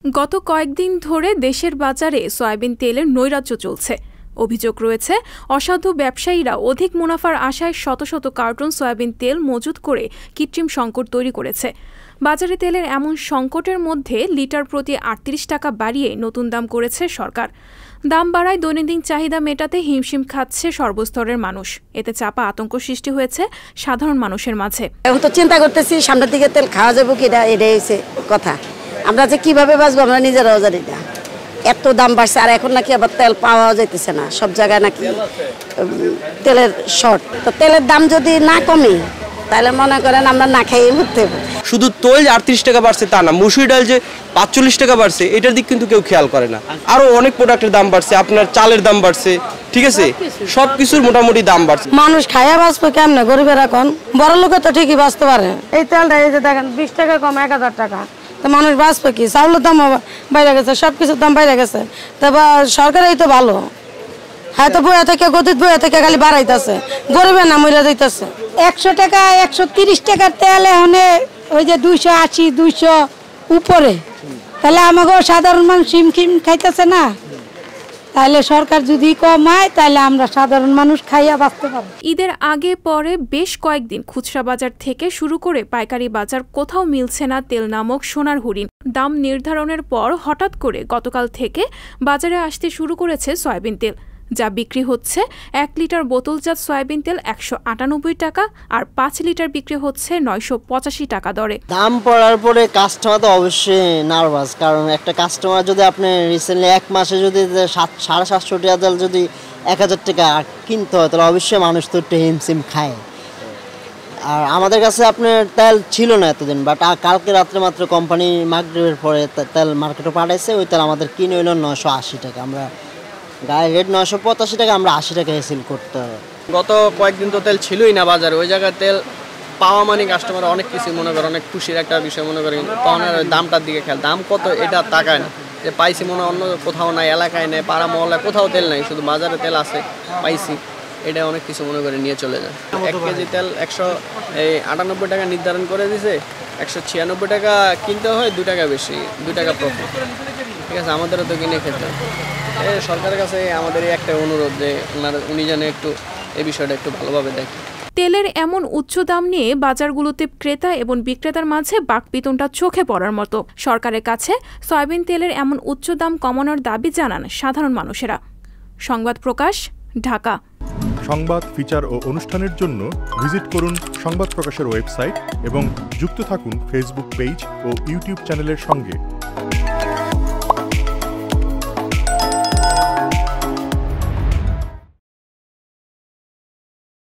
গত কয়েকদিন ধরে দেশের বাজারে সয়াবিন তেলের নৈরাজ্য চলছে। অভিযোগ রয়েছে, অসাধু ব্যবসায়ীরা অধিক মুনাফার আশায় শত শত কার্টন সয়াবিন তেল মজুত করে কৃত্রিম সংকট তৈরি করেছে। বাজারে তেলের এমন সংকটের মধ্যে লিটার প্রতি ৩৮ টাকা বাড়িয়ে নতুন দাম করেছে সরকার। দাম বাড়ায় দৈনন্দিন চাহিদা মেটাতে হিমশিম খাচ্ছে সর্বস্তরের মানুষ। এতে চাপা আতঙ্ক সৃষ্টি হয়েছে সাধারণ মানুষের মাঝে। এখন তো চিন্তা করতেছি সামনের দিকে তেল খাওয়া যাবো কিনা, এটাই হচ্ছে কথা। আমরা যে কিভাবে বাঁচবো আমরা নিজেরাও জানি না। এত দাম বাড়ছে, আর এখন নাকি আবার তেল পাওয়া যাইতেছে না, সব জায়গায় নাকি তেলের শর্ট। তো তেলের দাম যদি না কমে তাহলে মনে করেন আমরা না খাইয়ে মরতে হবে। শুধু তেল ৩৮ টাকা বাড়ছে তা না, মুসুরি ডাল যে ৪৫ টাকা বাড়ছে এটার দিক কিন্তু কেউ খেয়াল করে না। আরো অনেক প্রোডাক্টের দাম বাড়ছে, আপনার চালের দাম বাড়ছে, ঠিক আছে, সবকিছুর মোটামুটি দাম বাড়ছে। মানুষ খাইয়া বাঁচবে কেমনে? গরিবের এখন, বড় লোকে তো ঠিকই বাঁচতে পারে। এই তেলটা এই যে দেখেন ২০ টাকা কম ১০০০ টাকা, তো মানুষ বাঁচবে কি? চাউলের দাম বাইরে গেছে, সবকিছুর দাম বাইরে গেছে। তারপর সরকারই তো ভালো, হয়তো বইয়া থেকে গতিত বইয়া থেকে খালি বাড়াইতেছে, গরিবের না মরে যাইতেছে। ১০০ টাকা ১৩০ টাকার তেল এখন ওই যে ২৮০ ২০০ উপরে, তাহলে আমাকে সাধারণ মানুষ হিমখিম খাইতেছে না। তাহলে সরকার যদি কমায় তাহলে আমরা সাধারণ মানুষ খাইয়া বাঁচতে পারবো। ঈদের আগে পরে বেশ কয়েকদিন খুচরা বাজার থেকে শুরু করে পাইকারি বাজার কোথাও মিলছে না তেল নামক সোনার হরিণ। দাম নির্ধারণের পর হঠাৎ করে গতকাল থেকে বাজারে আসতে শুরু করেছে সয়াবিন তেল, যা বিক্রি হচ্ছে ১ লিটার বোতলজাত সয়াবিন তেল ১৯৮ টাকা, আর ৫ লিটার বিক্রি হচ্ছে ৯৮৫ টাকা দরে। দাম পড়ার পরে কাস্টমার তো অবশ্যই নার্ভাস, কারণ একটা কাস্টমার যদি আপনি রিসেন্টলি ১ মাসে যদি ৭৫০ টাকা তেল যদি ১০০০ টাকা কিনতে হয় তাহলে অবশ্যই মানুষ তো একটু হিমশিম খায়। আর আমাদের কাছে আপনার তেল ছিল না এতদিন, বাট কালকে রাত্রে মাত্র কোম্পানি মাগরিবের পরে তেল মার্কেটে পাঠাইছে। ওই তেল আমাদের কিনে হইল ৯৮০ টাকা, আমরা গায়ে রেট ৯৮৫ টাকা, আমরা ৮০ টাকা সেল করতে হবে। গত কয়েকদিন তো তেল ছিলই না বাজারে, ওই জায়গায় তেল পাওয়া মানে কাস্টমার অনেক কিছু মনে করে, অনেক খুশির একটা বিষয় মনে করে। তখন দামটার দিকে খেয়াল, দাম কত এটা তাকায় না, যে পাইছি মনে অন্য কোথাও নাই, এলাকায় নেই, পাড়া মহল্লায় কোথাও তেল নাই, শুধু বাজারে তেল আছে, পাইছি, এটা অনেক কিছু মনে করে নিয়ে চলে যায়। ১ কেজি তেল ১৯৮ টাকা নির্ধারণ করে দিছে, ১৯৬ টাকা কিনতে হয়, ২ টাকা বেশি, ২ টাকা প্রফিট। ঠিক আছে, আমাদেরও তো কিনে খেতে হয়। সরকারের কাছে আমাদের একটা অনুরোধ যে উনি যেন একটু এই বিষয়টা একটু ভালোভাবে দেখেন। তেলের এমন উচ্চ দাম নিয়ে বাজারগুলোতে ক্রেতা এবং বিক্রেতার মাঝে বাকবিতণ্ডা চোখে পড়ার মতো। সরকারের কাছে সয়াবিন তেলের এমন উচ্চ দাম কমানোর দাবি জানান সাধারণ মানুষেরা। সংবাদ প্রকাশ, ঢাকা। সংবাদ, ফিচার ও অনুষ্ঠানের জন্য ভিজিট করুন সংবাদ প্রকাশের ওয়েবসাইট এবং যুক্ত থাকুন ফেসবুক পেজ ও ইউটিউব চ্যানেলের সঙ্গে।